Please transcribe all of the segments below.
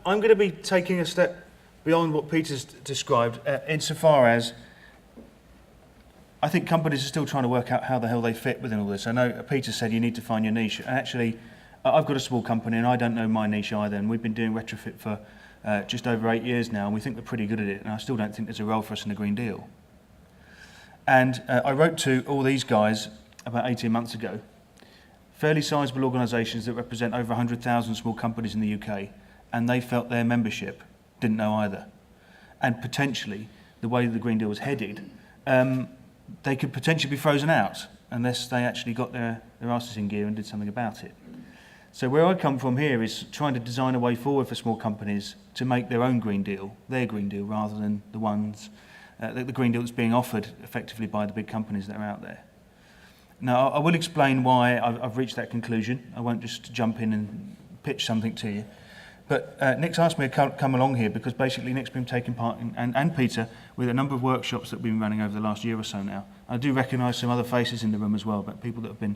I'm going to be taking a step beyond what Peter's described, insofar as I think companies are still trying to work out how the hell they fit within all this. I know Peter said you need to find your niche. And actually, I've got a small company and I don't know my niche either. And we've been doing retrofit for just over 8 years now, and we think we're pretty good at it. And I still don't think there's a role for us in the Green Deal. And I wrote to all these guys about 18 months ago, fairly sizable organisations that represent over 100,000 small companies in the UK, and they felt their membership didn't know either. And potentially, the way the Green Deal was headed, they could potentially be frozen out unless they actually got their asses in gear and did something about it. So where I come from here is trying to design a way forward for small companies to make their own Green Deal, their Green Deal, rather than the ones, the Green Deal that's being offered effectively by the big companies that are out there. Now, I will explain why I've reached that conclusion. I won't just jump in and pitch something to you. But Nick's asked me to come along here because basically Nick's been taking part in, and Peter, with a number of workshops that we've been running over the last year or so now. I do recognise some other faces in the room as well, but people that have been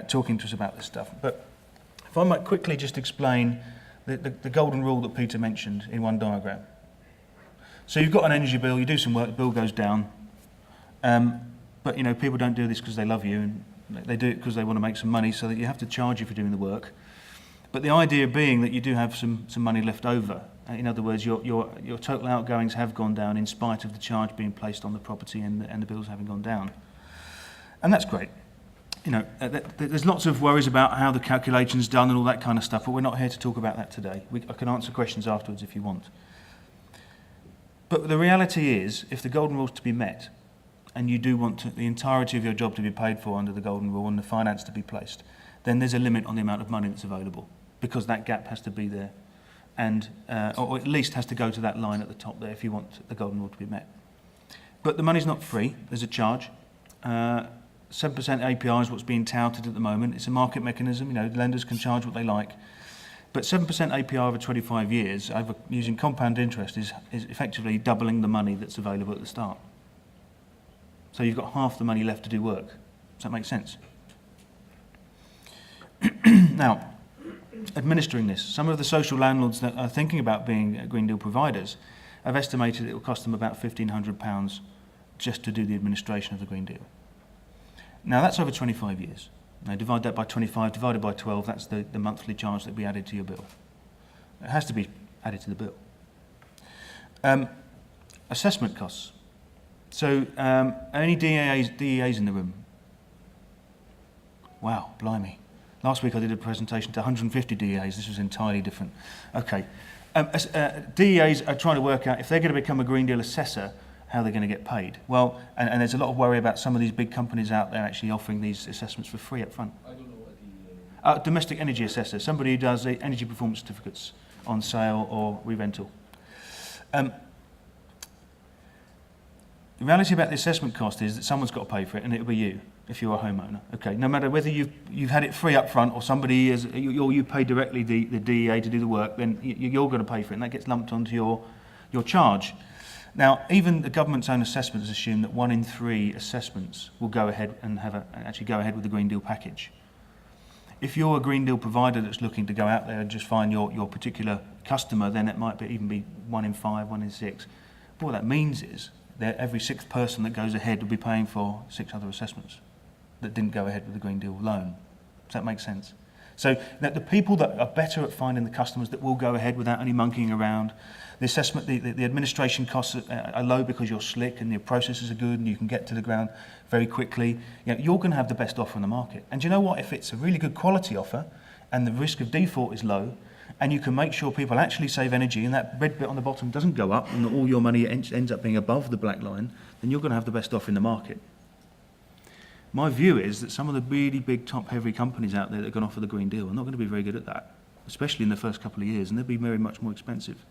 talking to us about this stuff. But if I might quickly just explain the golden rule that Peter mentioned in one diagram. So you've got an energy bill, you do some work, the bill goes down. But you know, people don't do this because they love you, and they do it because they want to make some money, so that you have to charge you for doing the work. But the idea being that you do have some money left over. In other words, your total outgoings have gone down in spite of the charge being placed on the property and the bills having gone down. And that's great. You know, there's lots of worries about how the calculation's done and all that kind of stuff, but we're not here to talk about that today. I can answer questions afterwards if you want. But the reality is, if the golden rule's to be met, and you do want the entirety of your job to be paid for under the golden rule and the finance to be placed, then there's a limit on the amount of money that's available, because that gap has to be there, and or at least has to go to that line at the top there if you want the golden rule to be met. But the money's not free, there's a charge. 7% APR is what's being touted at the moment. It's a market mechanism, you know, lenders can charge what they like. But 7% APR over 25 years, using compound interest, is effectively doubling the money that's available at the start. So you've got half the money left to do work. Does that make sense? Now, administering this, some of the social landlords that are thinking about being Green Deal providers have estimated it will cost them about £1,500 just to do the administration of the Green Deal. Now, that's over 25 years. Now, divide that by 25, divided by 12, that's the monthly charge that will be added to your bill. It has to be added to the bill. Assessment costs. So, any DEAs in the room? Wow, blimey. Last week I did a presentation to 150 DEAs. This was entirely different. Okay. DEAs are trying to work out if they're going to become a Green Deal assessor, how they're going to get paid. Well, and there's a lot of worry about some of these big companies out there actually offering these assessments for free up front. I don't know what the... Domestic energy assessor, somebody who does the energy performance certificates on sale or re-rental. The reality about the assessment cost is that someone's got to pay for it, and it'll be you if you're a homeowner. Okay, no matter whether you've had it free up front or somebody is, or you pay directly the DEA to do the work, then you're going to pay for it, and that gets lumped onto your charge. Now, even the government's own assessments assume that 1 in 3 assessments will go ahead and actually go ahead with the Green Deal package. If you're a Green Deal provider that's looking to go out there and just find your particular customer, then it might even be 1 in 5, 1 in 6. But what that means is that every 6th person that goes ahead will be paying for 6 other assessments that didn't go ahead with the Green Deal loan. Does that make sense? So that the people that are better at finding the customers that will go ahead without any monkeying around, the assessment, the administration costs are low because you're slick and your processes are good and you can get to the ground very quickly. You know, you're going to have the best offer in the market. And do you know what? If it's a really good quality offer and the risk of default is low, and you can make sure people actually save energy and that red bit on the bottom doesn't go up and all your money ends up being above the black line, then you're going to have the best offer in the market. My view is that some of the really big top-heavy companies out there that can offer the Green Deal are not going to be very good at that, especially in the first couple of years, and they'll be very much more expensive.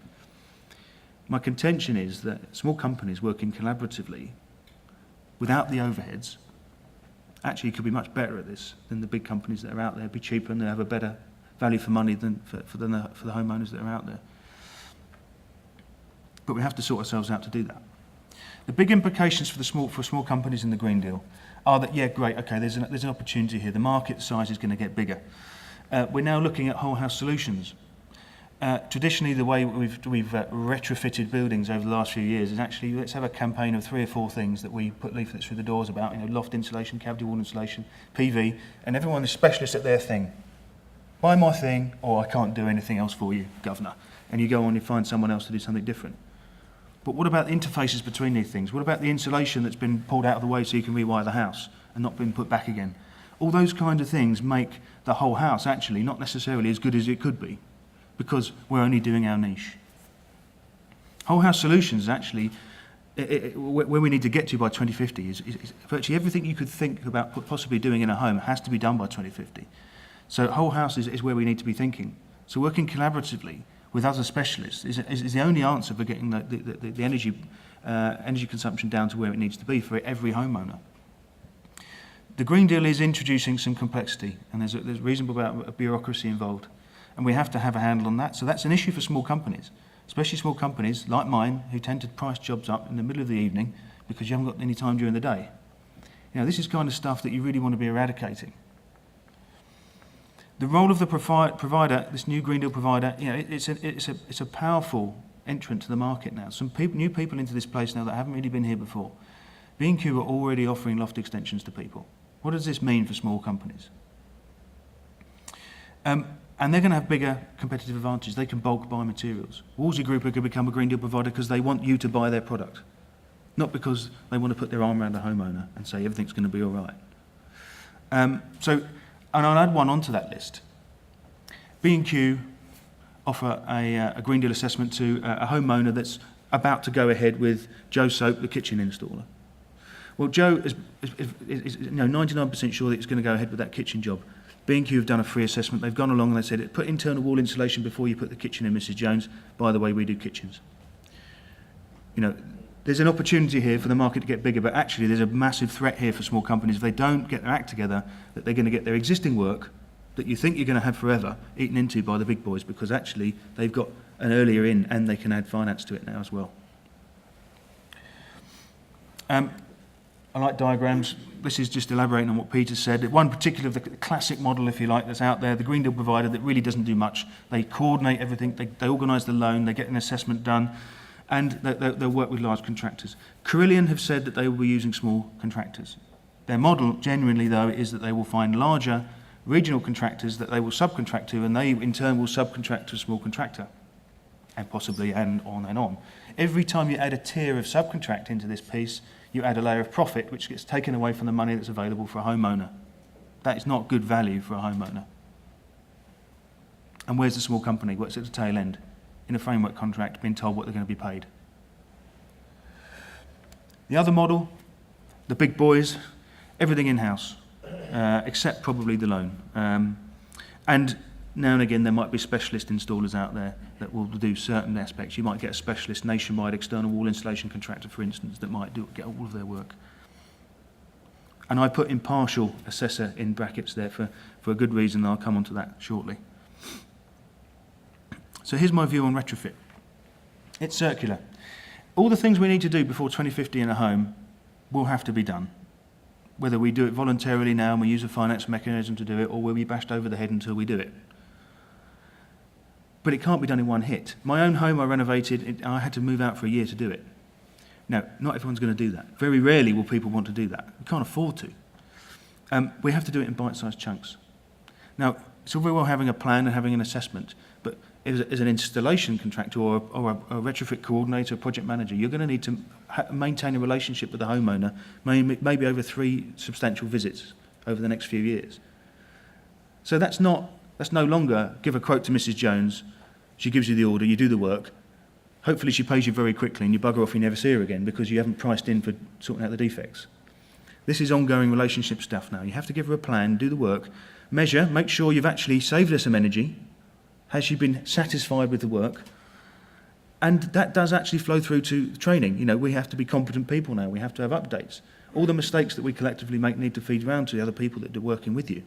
My contention is that small companies working collaboratively without the overheads actually could be much better at this than the big companies that are out there, be cheaper and they have a better value for money than for the homeowners that are out there. But we have to sort ourselves out to do that. The big implications for small companies in the Green Deal are that, yeah, great, okay, there's an opportunity here. The market size is going to get bigger. We're now looking at whole house solutions. Traditionally, the way we've retrofitted buildings over the last few years is actually, let's have a campaign of 3 or 4 things that we put leaflets through the doors about, loft insulation, cavity wall insulation, PV, and everyone is specialist at their thing. Buy my thing, or I can't do anything else for you, governor. And you go on and find someone else to do something different. But what about the interfaces between these things? What about the insulation that's been pulled out of the way so you can rewire the house and not been put back again? All those kind of things make the whole house actually not necessarily as good as it could be, because we're only doing our niche. Whole house solutions actually, where we need to get to by 2050 is virtually everything you could think about possibly doing in a home has to be done by 2050. So whole house is where we need to be thinking. So working collaboratively with other specialists is the only answer for getting the energy consumption down to where it needs to be for every homeowner. The Green Deal is introducing some complexity, and there's a reasonable amount of bureaucracy involved, and we have to have a handle on that. So that's an issue for small companies, especially small companies like mine who tend to price jobs up in the middle of the evening because you haven't got any time during the day. This is kind of stuff that you really want to be eradicating. The role of the provider, this new Green Deal provider, it's a powerful entrant to the market now. Some new people into this place now that haven't really been here before. B&Q are already offering loft extensions to people. What does this mean for small companies? And they're going to have bigger competitive advantages. They can bulk buy materials. Wolsey Group are going to become a Green Deal provider because they want you to buy their product, not because they want to put their arm around a homeowner and say everything's going to be all right. And I'll add one onto that list. B&Q offer a Green Deal assessment to a homeowner that's about to go ahead with Joe Soap, the kitchen installer. Well, Joe is 99% sure that he's going to go ahead with that kitchen job. B&Q have done a free assessment. They've gone along and they said, put internal wall insulation before you put the kitchen in, Mrs. Jones. By the way, we do kitchens. There's an opportunity here for the market to get bigger, but actually there's a massive threat here for small companies. If they don't get their act together, that they're going to get their existing work that you think you're going to have forever eaten into by the big boys, because actually they've got an earlier in and they can add finance to it now as well. I like diagrams. This is just elaborating on what Peter said. One particular of the classic model, if you like, that's out there, the Green Deal provider that really doesn't do much. They coordinate everything, they organise the loan, they get an assessment done, and they'll work with large contractors. Carillion have said that they will be using small contractors. Their model, genuinely though, is that they will find larger regional contractors that they will subcontract to, and they in turn will subcontract to a small contractor, and possibly and on and on. Every time you add a tier of subcontract into this piece, you add a layer of profit which gets taken away from the money that's available for a homeowner. That is not good value for a homeowner. And where's the small company? What's at the tail end? In a framework contract, being told what they're going to be paid. The other model, the big boys, everything in-house, except probably the loan. And now and again there might be specialist installers out there that will do certain aspects. You might get a specialist nationwide external wall installation contractor, for instance, that might get all of their work. And I put impartial assessor in brackets there for a good reason, and I'll come on to that shortly. So here's my view on retrofit. It's circular. All the things we need to do before 2050 in a home will have to be done. Whether we do it voluntarily now and we use a finance mechanism to do it, or we'll be bashed over the head until we do it. But it can't be done in one hit. My own home I renovated, I had to move out for a year to do it. Now, not everyone's going to do that. Very rarely will people want to do that. We can't afford to. We have to do it in bite-sized chunks. Now, it's all very well having a plan and having an assessment, but as an installation contractor or a retrofit coordinator, project manager, you're going to need to maintain a relationship with the homeowner, maybe over 3 substantial visits over the next few years. So that's no longer give a quote to Mrs. Jones, she gives you the order, you do the work, hopefully she pays you very quickly and you bugger off and you never see her again because you haven't priced in for sorting out the defects. This is ongoing relationship stuff now. You have to give her a plan, do the work, measure, make sure you've actually saved her some energy. Has she been satisfied with the work? And that does actually flow through to training. We have to be competent people now. We have to have updates. All the mistakes that we collectively make need to feed around to the other people that are working with you.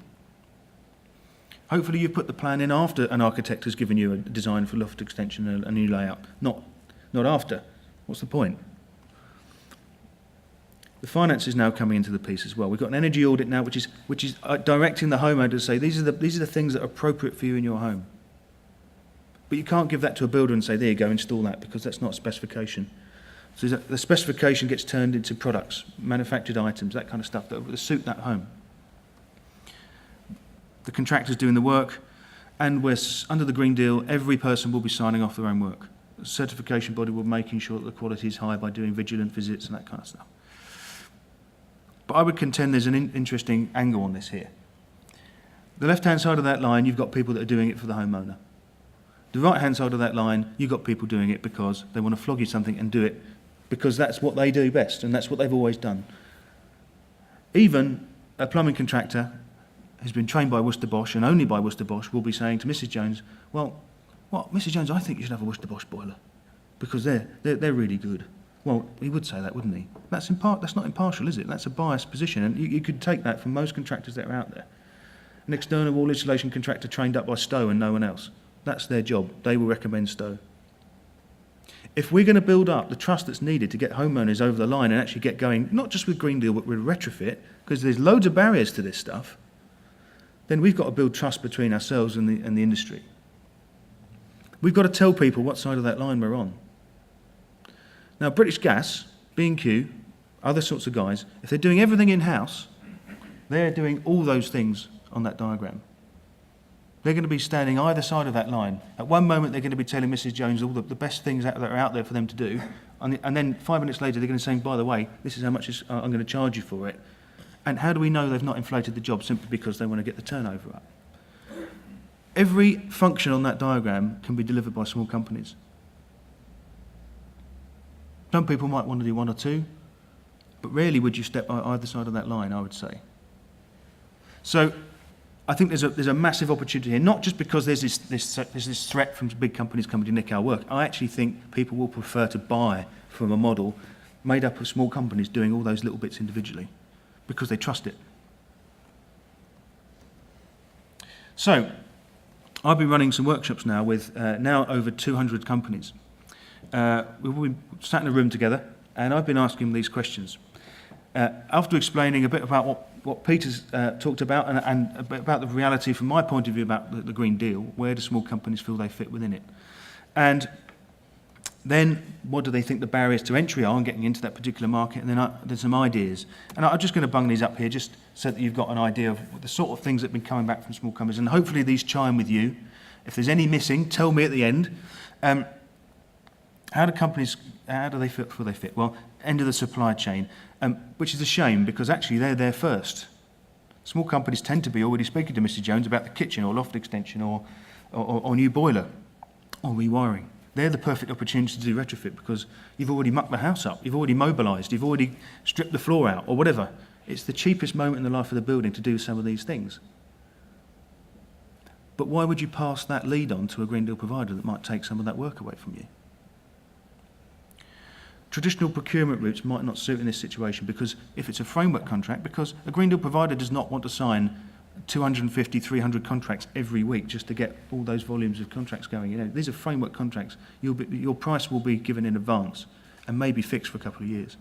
Hopefully you've put the plan in after an architect has given you a design for loft extension and a new layout, not after. What's the point? The finance is now coming into the piece as well. We've got an energy audit now which is directing the homeowner to say these are the things that are appropriate for you in your home. But you can't give that to a builder and say, there you go, install that, because that's not a specification. So the specification gets turned into products, manufactured items, that kind of stuff that suit that home. The contractor's doing the work, and we're under the Green Deal, every person will be signing off their own work. The certification body will be making sure that the quality is high by doing vigilant visits and that kind of stuff. But I would contend there's an interesting angle on this here. The left-hand side of that line, you've got people that are doing it for the homeowner. The right-hand side of that line, you've got people doing it because they want to flog you something and do it because that's what they do best and that's what they've always done. Even a plumbing contractor who's been trained by Worcester Bosch and only by Worcester Bosch will be saying to Mrs. Jones, well, Mrs. Jones, I think you should have a Worcester Bosch boiler because they're really good. Well, he would say that, wouldn't he? That's not impartial, is it? That's a biased position, and you could take that from most contractors that are out there. An external wall insulation contractor trained up by Stowe and no one else. That's their job. They will recommend Stowe. If we're going to build up the trust that's needed to get homeowners over the line and actually get going, not just with Green Deal, but with retrofit, because there's loads of barriers to this stuff, then we've got to build trust between ourselves and the industry. We've got to tell people what side of that line we're on. Now, British Gas, B&Q, other sorts of guys, if they're doing everything in-house, they're doing all those things on that diagram. They're going to be standing either side of that line. At one moment, they're going to be telling Mrs. Jones all the best things that are out there for them to do, and then 5 minutes later, they're going to say, by the way, this is how much I'm going to charge you for it. And how do we know they've not inflated the job simply because they want to get the turnover up? Every function on that diagram can be delivered by small companies. Some people might want to do one or two, but rarely would you step either side of that line, I would say. So I think there's a massive opportunity here, not just because there's this threat from big companies coming to nick our work. I actually think people will prefer to buy from a model made up of small companies doing all those little bits individually because they trust it. So I've been running some workshops now with now over 200 companies. We've all been sat in a room together, and I've been asking them these questions. After explaining a bit about what Peter's talked about and a bit about the reality from my point of view about the Green Deal, where do small companies feel they fit within it? And then what do they think the barriers to entry are in getting into that particular market? And then there's some ideas. And I'm just going to bung these up here just so that you've got an idea of the sort of things that have been coming back from small companies. And hopefully these chime with you. If there's any missing, tell me at the end. How do they fit? Well, end of the supply chain, which is a shame because actually they're there first. Small companies tend to be already speaking to Mr. Jones about the kitchen or loft extension or new boiler or rewiring. They're the perfect opportunity to do retrofit because you've already mucked the house up, you've already mobilised, you've already stripped the floor out or whatever. It's the cheapest moment in the life of the building to do some of these things. But why would you pass that lead on to a Green Deal provider that might take some of that work away from you? Traditional procurement routes might not suit in this situation because if it's a framework contract, because a Green Deal provider does not want to sign 250, 300 contracts every week just to get all those volumes of contracts going. You know, these are framework contracts. Your price will be given in advance and maybe fixed for a couple of years.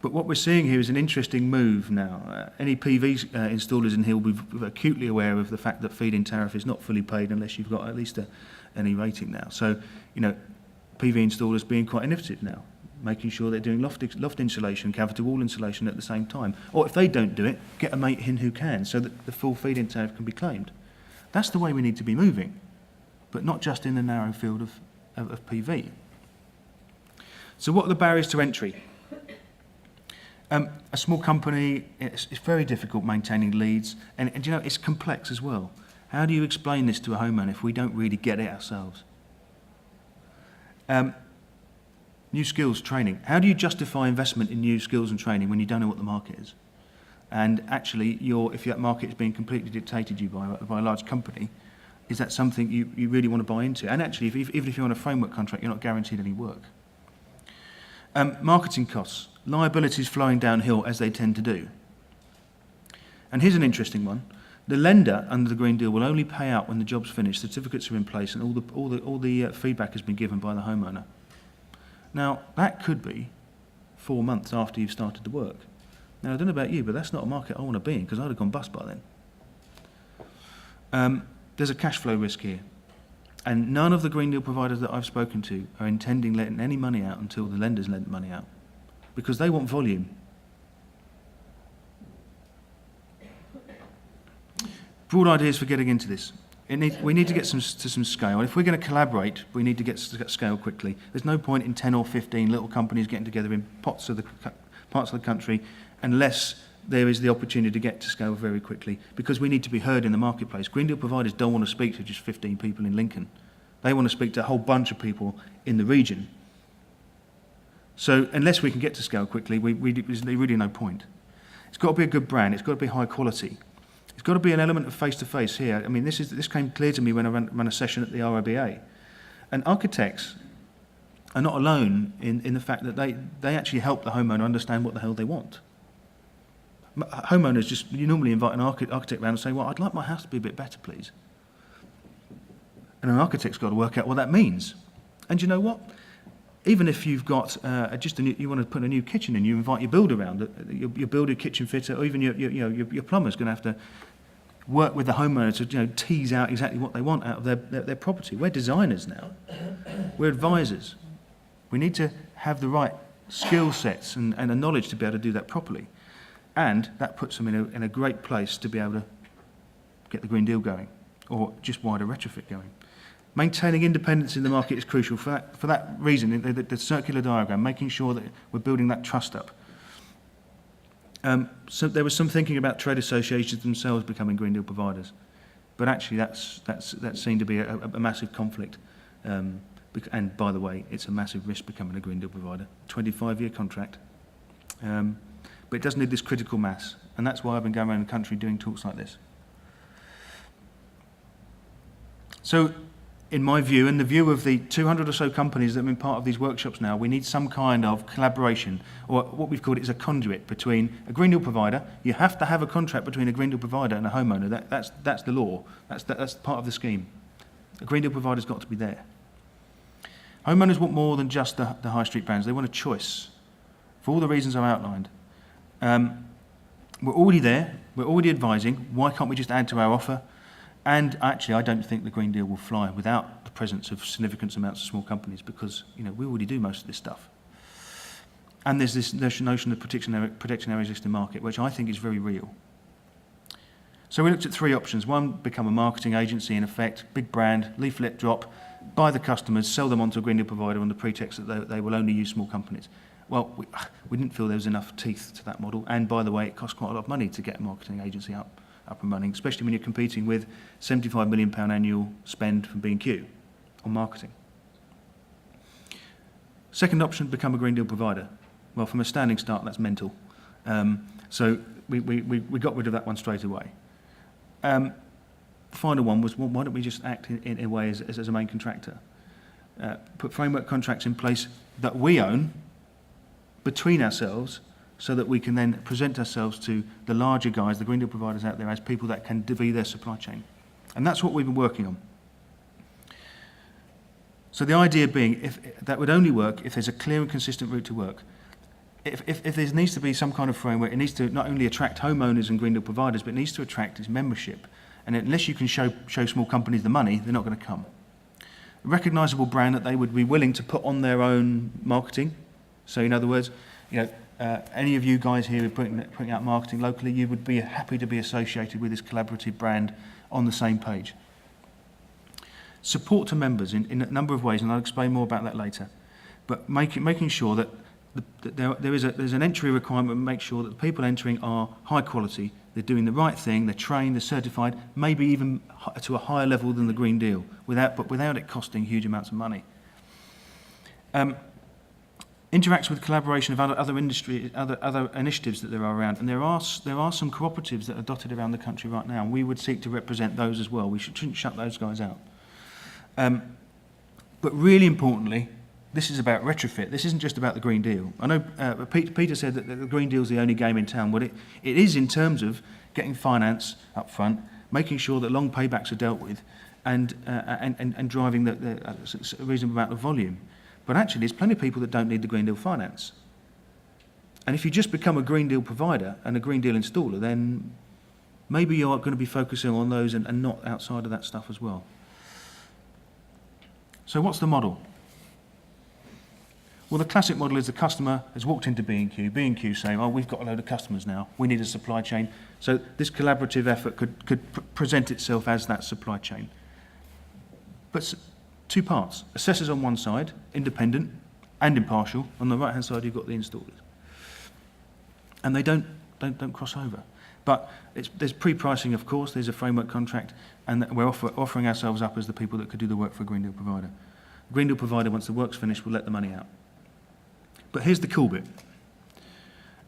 But what we're seeing here is an interesting move now. Any PV installers in here will be acutely aware of the fact that feed-in tariff is not fully paid unless you've got at least an E-rating now. So, you know, PV installers being quite innovative now, making sure they're doing loft insulation, cavity wall insulation at the same time. Or if they don't do it, get a mate in who can, so that the full feed-in tariff can be claimed. That's the way we need to be moving, but not just in the narrow field of PV. So what are the barriers to entry? A small company, it's very difficult maintaining leads, and you know, it's complex as well. How do you explain this to a homeowner if we don't really get it ourselves? New skills training. How do you justify investment in new skills and training when you don't know what the market is? And actually, if that market is being completely dictated to you by a large company, is that something you really want to buy into? And actually, even if you're on a framework contract, you're not guaranteed any work. Marketing costs. Liabilities flowing downhill as they tend to do. And here's an interesting one. The lender under the Green Deal will only pay out when the job's finished, certificates are in place, and all the feedback has been given by the homeowner. Now, that could be 4 months after you've started the work. Now, I don't know about you, but that's not a market I want to be in because I'd have gone bust by then. There's a cash flow risk here. And none of the Green Deal providers that I've spoken to are intending letting any money out until the lenders lend money out, because they want volume. Broad ideas for getting into this. We need to get to some scale. If we're going to collaborate, we need to get scale quickly. There's no point in 10 or 15 little companies getting together in parts of the country unless there is the opportunity to get to scale very quickly, because we need to be heard in the marketplace. Green Deal providers don't want to speak to just 15 people in Lincoln. They want to speak to a whole bunch of people in the region. So unless we can get to scale quickly, there's really no point. It's got to be a good brand. It's got to be high quality. It's got to be an element of face-to-face here. I mean, this came clear to me when I ran a session at the RIBA. And architects are not alone in the fact that they actually help the homeowner understand what the hell they want. Homeowners you normally invite an architect around and say, well, I'd like my house to be a bit better, please. And an architect's got to work out what that means. And you know what? Even if you've got you want to put a new kitchen in, you invite your builder around, your builder, kitchen fitter, or even your plumber's going to have to work with the homeowner to tease out exactly what they want out of their property. We're designers now. We're advisors. We need to have the right skill sets and the knowledge to be able to do that properly. And that puts them in a great place to be able to get the Green Deal going, or just wider retrofit going. Maintaining independence in the market is crucial. For that reason, the circular diagram, making sure that we're building that trust up. So there was some thinking about trade associations themselves becoming Green Deal providers, but actually that seemed to be a massive conflict. And by the way, it's a massive risk becoming a Green Deal provider. 25-year contract. But it does need this critical mass, and that's why I've been going around the country doing talks like this. So, in my view, and the view of the 200 or so companies that have been part of these workshops now, we need some kind of collaboration, or what we've called it is a conduit between a Green Deal provider. You have to have a contract between a Green Deal provider and a homeowner. That's the law. That's part of the scheme. A Green Deal provider's got to be there. Homeowners want more than just the high street brands. They want a choice, for all the reasons I've outlined. We're already there. We're already advising. Why can't we just add to our offer? And actually, I don't think the Green Deal will fly without the presence of significant amounts of small companies, because we already do most of this stuff. And there's this notion of protecting our existing market, which I think is very real. So we looked at three options. One, become a marketing agency in effect, big brand, leaflet drop, buy the customers, sell them onto a Green Deal provider on the pretext that they will only use small companies. Well, we didn't feel there was enough teeth to that model. And by the way, it costs quite a lot of money to get a marketing agency up and running, especially when you're competing with £75 million annual spend from B&Q on marketing. Second option, become a Green Deal provider. Well, from a standing start, that's mental. So we got rid of that one straight away. The final one was, well, why don't we just act in a way as a main contractor? Put framework contracts in place that we own between ourselves, so that we can then present ourselves to the larger guys, the Green Deal providers out there, as people that can be their supply chain. And that's what we've been working on. So the idea being, that would only work if there's a clear and consistent route to work. If there needs to be some kind of framework, it needs to not only attract homeowners and Green Deal providers, but it needs to attract its membership. And unless you can show small companies the money, they're not going to come. A recognisable brand that they would be willing to put on their own marketing. So in other words, any of you guys here who are putting out marketing locally, you would be happy to be associated with this collaborative brand on the same page. Support to members in a number of ways, and I'll explain more about that later. But making sure that there's an entry requirement, make sure that the people entering are high quality, they're doing the right thing, they're trained, they're certified, maybe even to a higher level than the Green Deal, without it costing huge amounts of money. Interacts with collaboration of other industry, other initiatives that there are around, and there are some cooperatives that are dotted around the country right now, and we would seek to represent those as well. We shouldn't shut those guys out. But really importantly, this is about retrofit. This isn't just about the Green Deal. I know Peter said that the Green Deal is the only game in town. Well, it is in terms of getting finance up front, making sure that long paybacks are dealt with, and driving a reasonable amount of volume. But actually, there's plenty of people that don't need the Green Deal finance. And if you just become a Green Deal provider and a Green Deal installer, then maybe you're going to be focusing on those and not outside of that stuff as well. So what's the model? Well, the classic model is the customer has walked into B&Q, B&Q saying, oh, we've got a load of customers now, we need a supply chain. So this collaborative effort could present itself as that supply chain. But two parts, assessors on one side, independent and impartial. On the right-hand side, you've got the installers. And they don't cross over. But there's pre-pricing, of course, there's a framework contract, and we're offering ourselves up as the people that could do the work for a Green Deal provider. A Green Deal provider, once the work's finished, will let the money out. But here's the cool bit.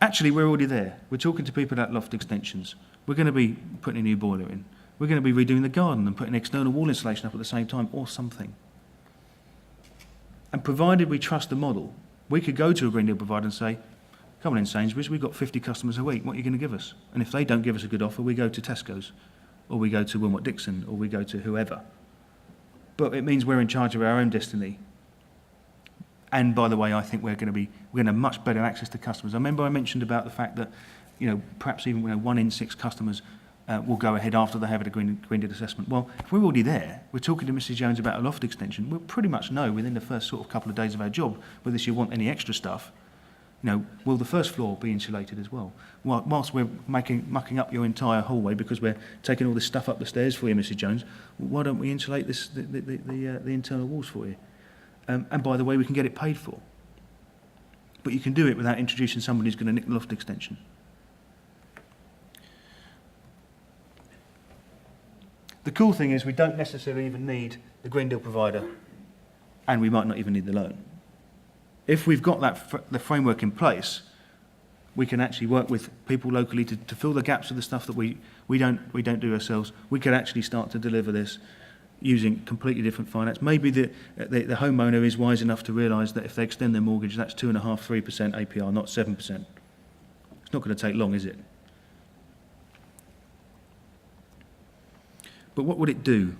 Actually, we're already there. We're talking to people about loft extensions. We're going to be putting a new boiler in. We're going to be redoing the garden and putting external wall insulation up at the same time, or something. And provided we trust the model, we could go to a Green Deal provider and say, come on in Sainsbury's, we've got 50 customers a week, what are you going to give us? And if they don't give us a good offer, we go to Tesco's, or we go to Wilmot Dixon, or we go to whoever. But it means we're in charge of our own destiny. And by the way, I think we're going to have much better access to customers. I remember I mentioned about the fact that, perhaps even 1 in 6 customers will go ahead after they have a Green Deal assessment. Well, if we're already there, we're talking to Mrs. Jones about a loft extension, we'll pretty much know within the first sort of couple of days of our job whether she want any extra stuff. Will the first floor be insulated as well? Whilst we're mucking up your entire hallway because we're taking all this stuff up the stairs for you, Mrs. Jones, why don't we insulate the internal walls for you? And by the way, we can get it paid for. But you can do it without introducing somebody who's going to nick the loft extension. The cool thing is we don't necessarily even need the Green Deal provider, and we might not even need the loan. If we've got the framework in place, we can actually work with people locally to fill the gaps of the stuff that we don't do ourselves. We could actually start to deliver this using completely different finance. Maybe the homeowner is wise enough to realise that if they extend their mortgage, that's 2.5–3% APR, not 7%. It's not going to take long, is it? But what would it do?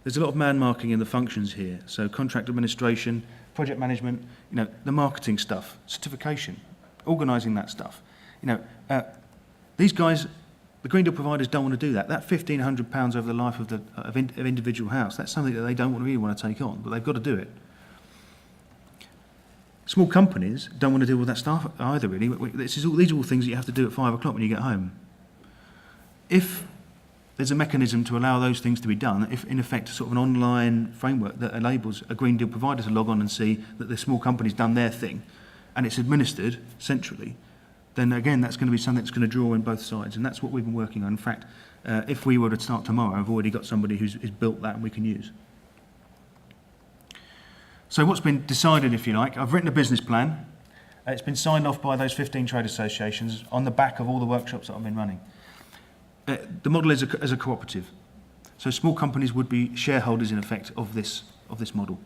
There's a lot of man-marking in the functions here. So contract administration, project management, the marketing stuff, certification, organising that stuff. These guys, the Green Deal providers don't want to do that. That £1,500 over the life of individual house, that's something that they don't really want to take on, but they've got to do it. Small companies don't want to deal with that stuff either, really. These are all things that you have to do at 5 o'clock when you get home. If there's a mechanism to allow those things to be done, if in effect sort of an online framework that enables a Green Deal provider to log on and see that the small company's done their thing and it's administered centrally, then again that's going to be something that's going to draw in both sides, and that's what we've been working on. In fact, if we were to start tomorrow, I've already got somebody who's built that and we can use. So what's been decided, if you like? I've written a business plan. It's been signed off by those 15 trade associations on the back of all the workshops that I've been running. The model is as a cooperative. So small companies would be shareholders, in effect, of this model,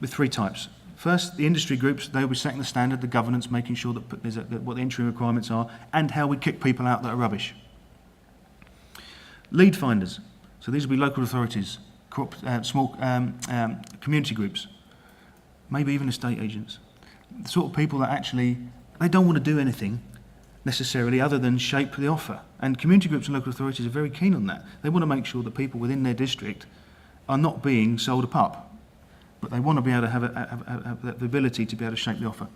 with 3 types. First, the industry groups, they'll be setting the standard, the governance, making sure that what the entry requirements are, and how we kick people out that are rubbish. Lead finders, so these will be local authorities, small community groups, maybe even estate agents. The sort of people that actually, they don't want to do anything necessarily other than shape the offer. And community groups and local authorities are very keen on that. They want to make sure that people within their district are not being sold a pup, but they want to be able to have the ability to be able to shape the offer.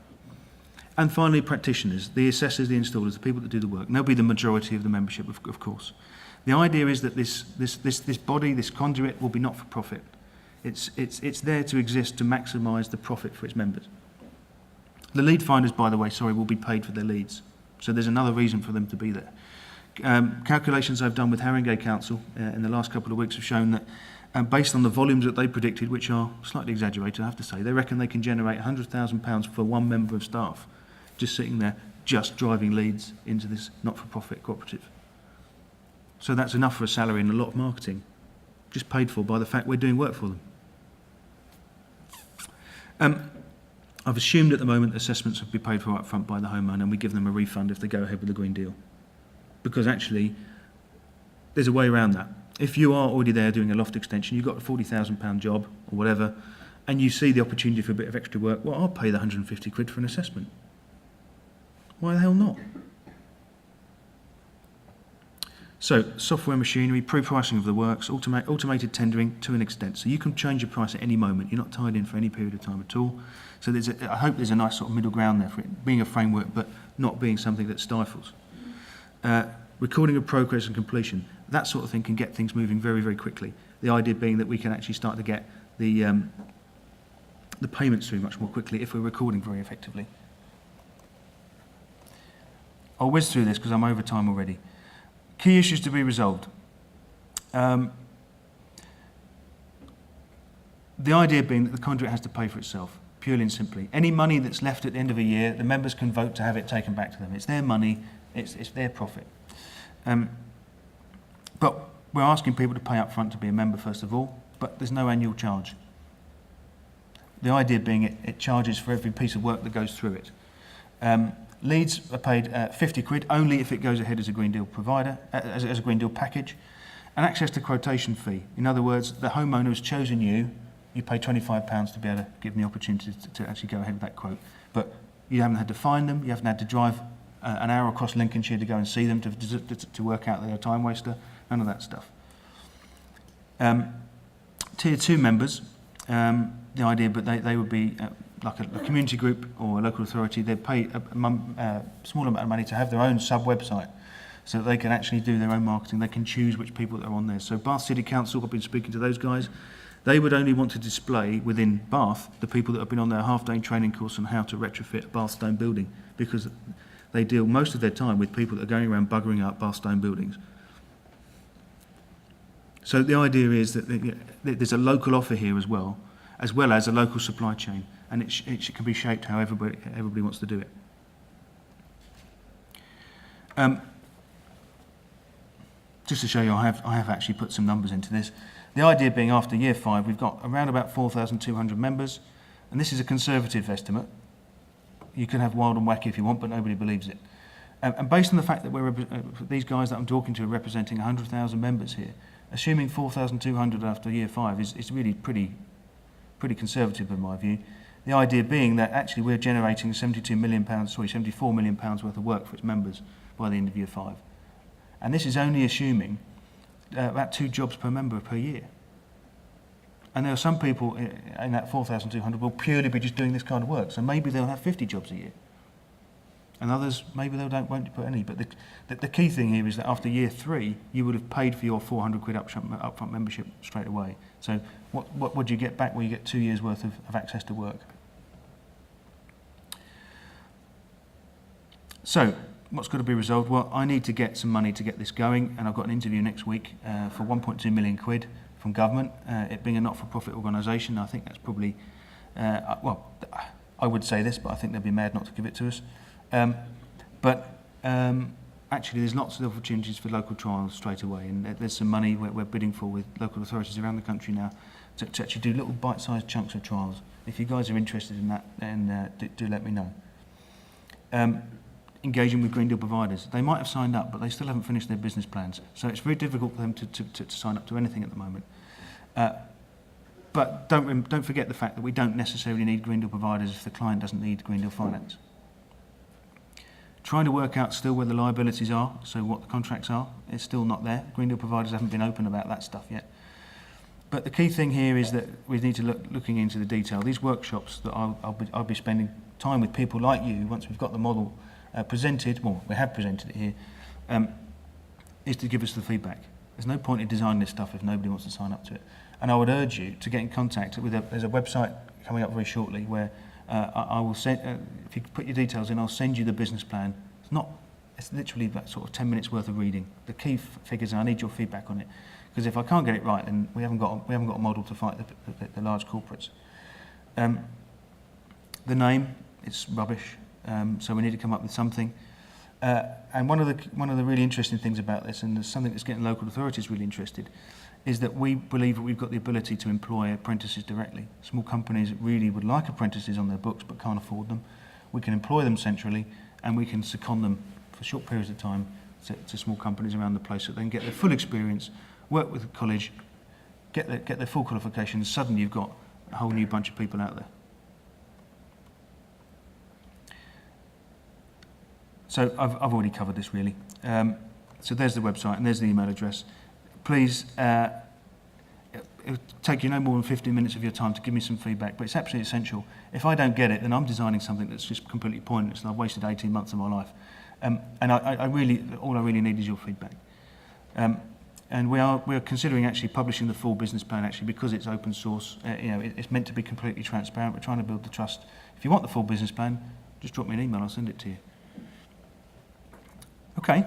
And finally, practitioners, the assessors, the installers, the people that do the work. And they'll be the majority of the membership, of course. The idea is that this body, this conduit, will be not for profit. It's there to exist to maximise the profit for its members. The lead finders, by the way, will be paid for their leads. So there's another reason for them to be there. Calculations I've done with Haringey Council in the last couple of weeks have shown that based on the volumes that they predicted, which are slightly exaggerated, I have to say, they reckon they can generate £100,000 for 1 member of staff just sitting there, just driving leads into this not-for-profit cooperative. So that's enough for a salary and a lot of marketing, just paid for by the fact we're doing work for them. I've assumed at the moment assessments will be paid for up front by the homeowner, and we give them a refund if they go ahead with the Green Deal. Because actually, there's a way around that. If you are already there doing a loft extension, you've got a £40,000 job or whatever, and you see the opportunity for a bit of extra work, well, I'll pay the 150 quid for an assessment. Why the hell not? So software, machinery, pre-pricing of the works, automated tendering to an extent. So you can change your price at any moment. You're not tied in for any period of time at all. So I hope there's a nice sort of middle ground there for it being a framework, but not being something that stifles. Recording of progress and completion. That sort of thing can get things moving very, very quickly. The idea being that we can actually start to get the payments through much more quickly if we're recording very effectively. I'll whiz through this because I'm over time already. Key issues to be resolved. The idea being that the conduit has to pay for itself, purely and simply. Any money that's left at the end of a year, the members can vote to have it taken back to them. It's their money, it's their profit. But we're asking people to pay up front to be a member first of all, but there's no annual charge. The idea being it charges for every piece of work that goes through it. Leads are paid 50 quid only if it goes ahead as a Green Deal provider, as a Green Deal package, and access to quotation fee. In other words, the homeowner has chosen you, you pay £25 to be able to give them the opportunity to actually go ahead with that quote. But you haven't had to find them, you haven't had to drive an hour across Lincolnshire to go and see them to work out they're a time waster, none of that stuff. Tier 2 members, the idea, but they would be like a community group or a local authority. They'd pay a small amount of money to have their own sub-website so that they can actually do their own marketing. They can choose which people that are on there. So Bath City Council, I've been speaking to those guys. They would only want to display within Bath the people that have been on their half-day training course on how to retrofit a Bath stone building, because they deal most of their time with people that are going around buggering up Bath stone buildings. So the idea is that there's a local offer here as well as a local supply chain, and it can be shaped how everybody wants to do it. Just to show you, I have actually put some numbers into this. The idea being after year 5, we've got around about 4,200 members, and this is a conservative estimate. You can have wild and wacky if you want, but nobody believes it. And based on the fact that these guys that I'm talking to are representing 100,000 members here, assuming 4,200 after year 5 is really pretty conservative in my view. The idea being that actually we're generating £74 million worth of work for its members by the end of year 5. And this is only assuming about 2 jobs per member per year. And there are some people in that 4,200 will purely be just doing this kind of work. So maybe they'll have 50 jobs a year. And others, maybe they won't put any. But the key thing here is that after year 3, you would have paid for your 400 quid upfront membership straight away. So what do you get back? Well, you get 2 years' worth of access to work. So what's got to be resolved? Well, I need to get some money to get this going, and I've got an interview next week for 1.2 million quid from government. It being a not-for-profit organisation, I think that's probably, well, I would say this, but I think they'd be mad not to give it to us. Actually, there's lots of opportunities for local trials straight away, and there's some money we're bidding for with local authorities around the country now to actually do little bite-sized chunks of trials. If you guys are interested in that, then do let me know. Engaging with Green Deal providers. They might have signed up, but they still haven't finished their business plans, so it's very difficult for them to sign up to anything at the moment. But don't forget the fact that we don't necessarily need Green Deal providers if the client doesn't need Green Deal finance. Trying to work out still where the liabilities are, so what the contracts are, it's still not there. Green Deal providers haven't been open about that stuff yet. But the key thing here is that we need to looking into the detail. These workshops that I'll be spending time with people like you once we've got the model presented, well, we have presented it here, is to give us the feedback. There's no point in designing this stuff if nobody wants to sign up to it. And I would urge you to get in contact with there's a website coming up very shortly where I will send, if you put your details in, I'll send you the business plan. It's literally that sort of 10 minutes worth of reading. The key figures, and I need your feedback on it. Because if I can't get it right, then we haven't got a model to fight the large corporates. The name, it's rubbish. So we need to come up with something. And one of the really interesting things about this, and there's something that's getting local authorities really interested, is that we believe that we've got the ability to employ apprentices directly. Small companies really would like apprentices on their books but can't afford them. We can employ them centrally, and we can second them for short periods of time to small companies around the place so they can get their full experience, work with the college, get their full qualifications. Suddenly you've got a whole new bunch of people out there. So I've already covered this really. So there's the website and there's the email address. Please, it'll take you no more than 15 minutes of your time to give me some feedback, but it's absolutely essential. If I don't get it, then I'm designing something that's just completely pointless and I've wasted 18 months of my life. And all I really need is your feedback. And we're considering actually publishing the full business plan actually because it's open source. It's meant to be completely transparent. We're trying to build the trust. If you want the full business plan, just drop me an email. I'll send it to you. Okay.